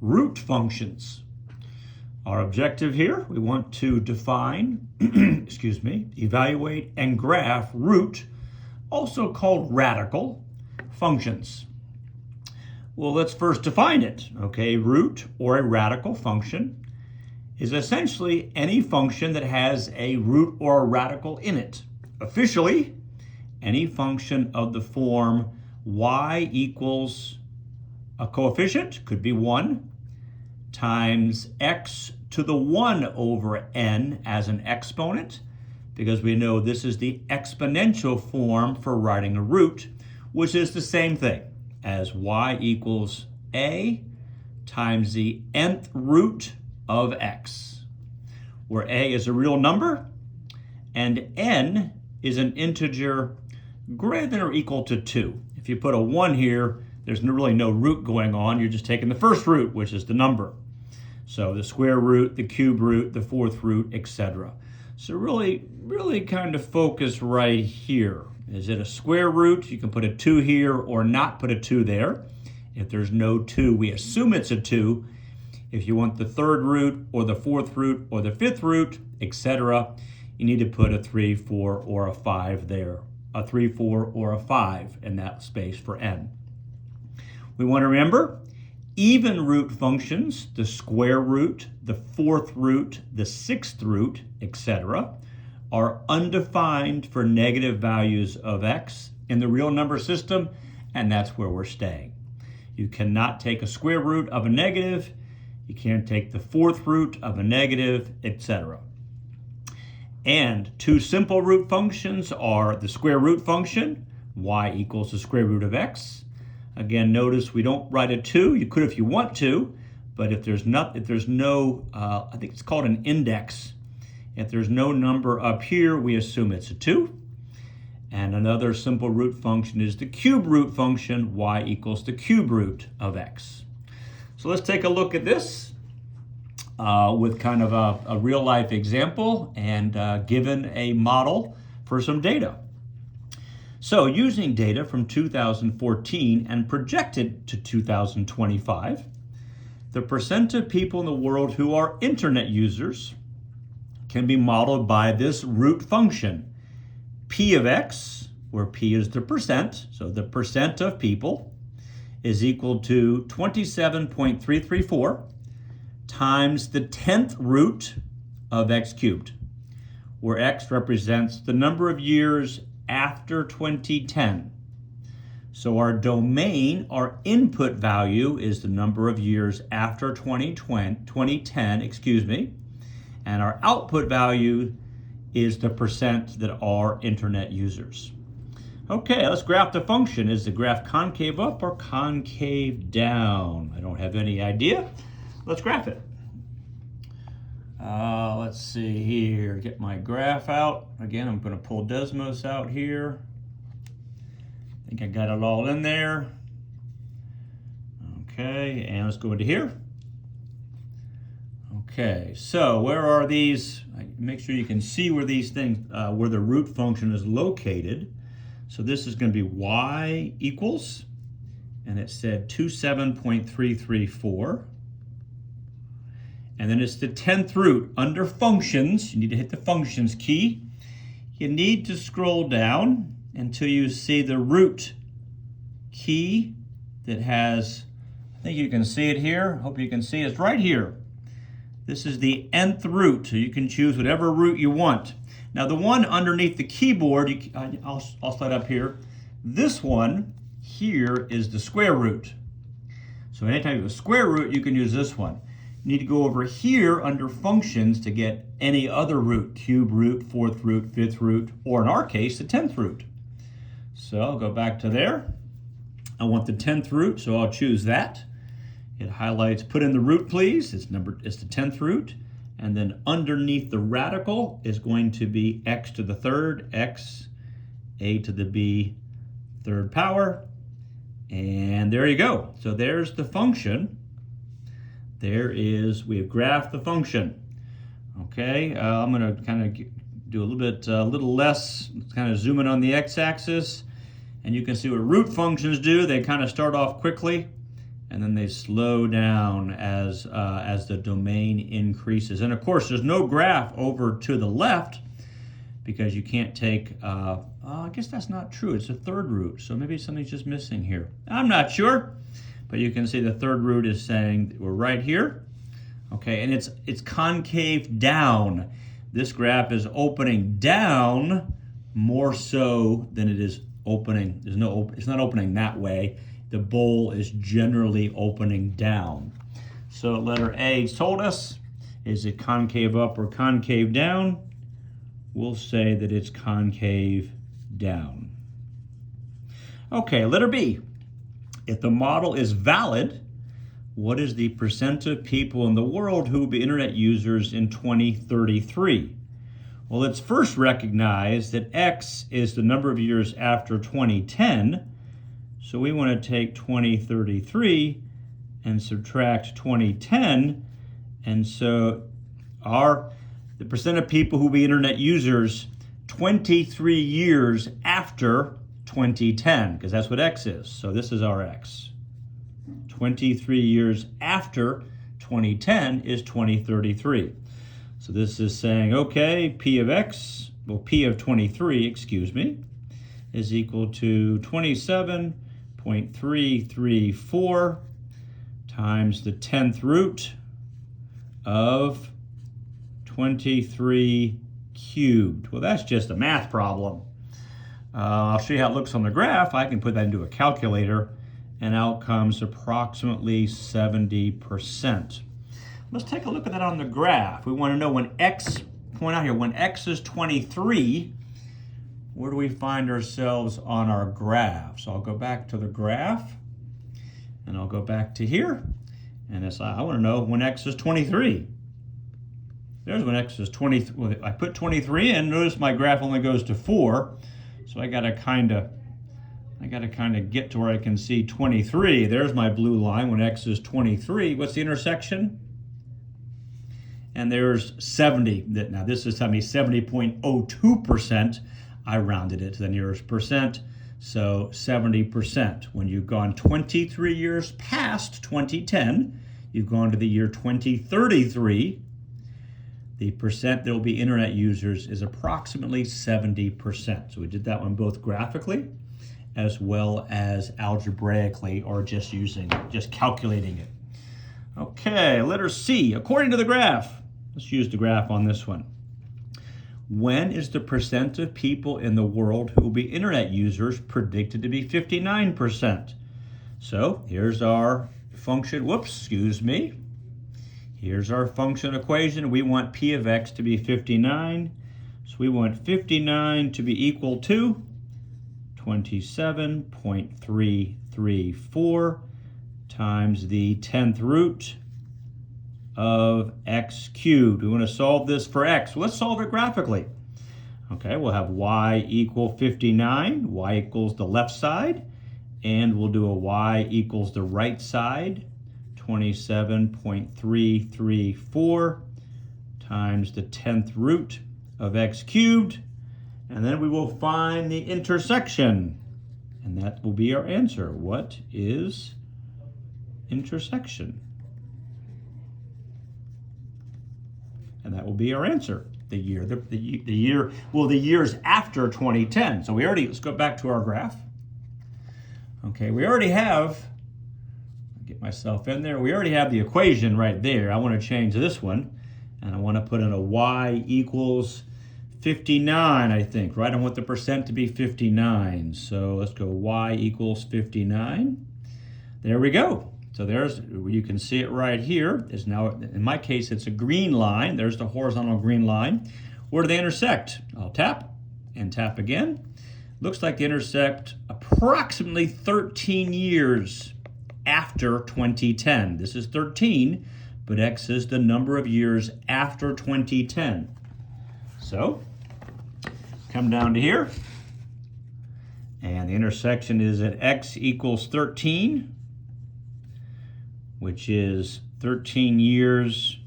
root functions. Our objective here, we want to define, evaluate and graph root, also called radical, functions. Well, let's first define it. Okay, root or a radical function is essentially any function that has a root or a radical in it. Officially, any function of the form y equals a coefficient, could be 1, times x to the 1 over n as an exponent, because we know this is the exponential form for writing a root, which is the same thing as y equals a times the nth root of x, where a is a real number and n is an integer greater than or equal to 2. If you put a 1 here, there's really no root going on. You're just taking the first root, which is the number. So the square root, the cube root, the fourth root, etc. So really kind of focus right here. Is it a square root? You can put a 2 here or not put a 2 there. If there's no 2, we assume it's a 2. If you want the third root or the fourth root or the fifth root, etc., you need to put a 3, 4, or a 5 there. A 3, 4, or a 5 in that space for n. We want to remember even root functions, the square root, the fourth root, the sixth root, etc., are undefined for negative values of x in the real number system, and that's where we're staying. You cannot take a square root of a negative, you can't take the fourth root of a negative, etc. And two simple root functions are the square root function, y equals the square root of x. Again, notice we don't write a 2. You could if you want to, but if there's no, I think it's called an index. If there's no number up here, we assume it's a 2. And another simple root function is the cube root function, y equals the cube root of x. So let's take a look at this with kind of a real life example and given a model for some data. So using data from 2014 and projected to 2025, the percent of people in the world who are internet users can be modeled by this root function, p of x, where p is the percent, so the percent of people is equal to 27.334 times the 10th root of x cubed, where x represents the number of years after 2010. So our domain, our input value is the number of years after 2010, and our output value is the percent that are internet users. Okay, let's graph the function. Is the graph concave up or concave down? I don't have any idea. Let's graph it. Let's see here, get my graph out. Again, I'm going to pull Desmos out here. I think I got it all in there. Okay, and let's go into here. Okay, so where are these? Make sure you can see where these things, where the root function is located. So this is going to be y equals, and it said 27.334. And then it's the 10th root. Under functions, you need to hit the functions key. You need to scroll down until you see the root key that has, I think you can see it here. Hope you can see it. It's right here. This is the nth root, so you can choose whatever root you want. Now the one underneath the keyboard, I'll slide up here. This one here is the square root. So anytime you have a square root, you can use this one. You need to go over here under functions to get any other root, cube root, fourth root, fifth root, or in our case, the 10th root. So I'll go back to there. I want the 10th root, so I'll choose that. It highlights, put in the root please, it's the 10th root. And then underneath the radical is going to be x to the third, x, a to the b, third power. And there you go. So there's the function. We have graphed the function. Okay, I'm going to kind of do a little less, kind of zoom in on the x-axis, and you can see what root functions do. They kind of start off quickly, and then they slow down as the domain increases. And of course, there's no graph over to the left because you can't take, I guess that's not true. It's a third root, so maybe something's just missing here. I'm not sure, but you can see the third root is saying we're right here. Okay, and it's concave down. This graph is opening down more so than it is opening. It's not opening that way. The bowl is generally opening down. So letter A told us, is it concave up or concave down? We'll say that it's concave down. Okay, letter B. If the model is valid, what is the percent of people in the world who will be internet users in 2033? Well, let's first recognize that X is the number of years after 2010. So we want to take 2033 and subtract 2010. And so the percent of people who will be internet users 23 years after 2010, because that's what X is. So this is our X. 23 years after 2010 is 2033. So this is saying, okay, P of X, well, P of 23, excuse me, is equal to 27.334 times the 10th root of 23 cubed. Well, that's just a math problem. I'll show you how it looks on the graph. I can put that into a calculator, and out comes approximately 70%. Let's take a look at that on the graph. We want to know when X, point out here, when X is 23, where do we find ourselves on our graph? So I'll go back to the graph, and I'll go back to here, and I want to know when X is 23. There's when X is 20. Well, I put 23 in. Notice my graph only goes to 4, so I got to kind of get to where I can see 23. There's my blue line when X is 23. What's the intersection? And there's 70. Now this is telling me 70.02%. I rounded it to the nearest percent. So 70%. When you've gone 23 years past 2010, you've gone to the year 2033, the percent that will be internet users is approximately 70%. So we did that one both graphically as well as algebraically, or just calculating it. Okay, letter C, according to the graph. Let's use the graph on this one. When is the percent of people in the world who will be internet users predicted to be 59%? So here's our function, Here's our function equation. We want P of X to be 59. So we want 59 to be equal to 27.334 times the 10th root of X cubed. We want to solve this for X. Let's solve it graphically. Okay, we'll have Y equal 59. Y equals the left side. And we'll do a Y equals the right side. 27.334 times the 10th root of X cubed. And then we will find the intersection. And that will be our answer. What is intersection? And that will be our answer. The years after 2010. So let's go back to our graph. Okay, we already have, get myself in there. We already have the equation right there. I want to change this one. And I want to put in a Y equals 59, I think, right? I want the percent to be 59. So let's go Y equals 59. There we go. So you can see it right here. It's now, in my case, it's a green line. There's the horizontal green line. Where do they intersect? I'll tap and tap again. Looks like they intersect approximately 13 years after 2010. This is 13, but X is the number of years after 2010. So come down to here, and the intersection is at X equals 13, which is 13 years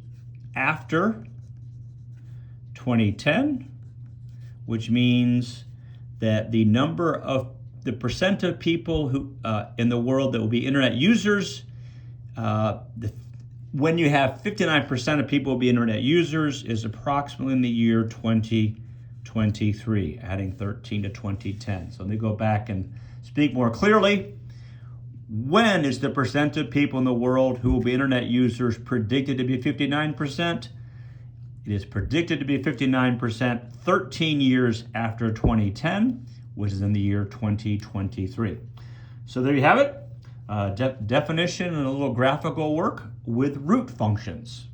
after 2010, which means that the percent of people who in the world that will be internet users when you have 59% of people be internet users is approximately in the year 2023, adding 13 to 2010. So let me go back and speak more clearly. When is the percent of people in the world who will be internet users predicted to be 59%? It is predicted to be 59% 13 years after 2010, which is in the year 2023. So there you have it. Definition and a little graphical work with root functions.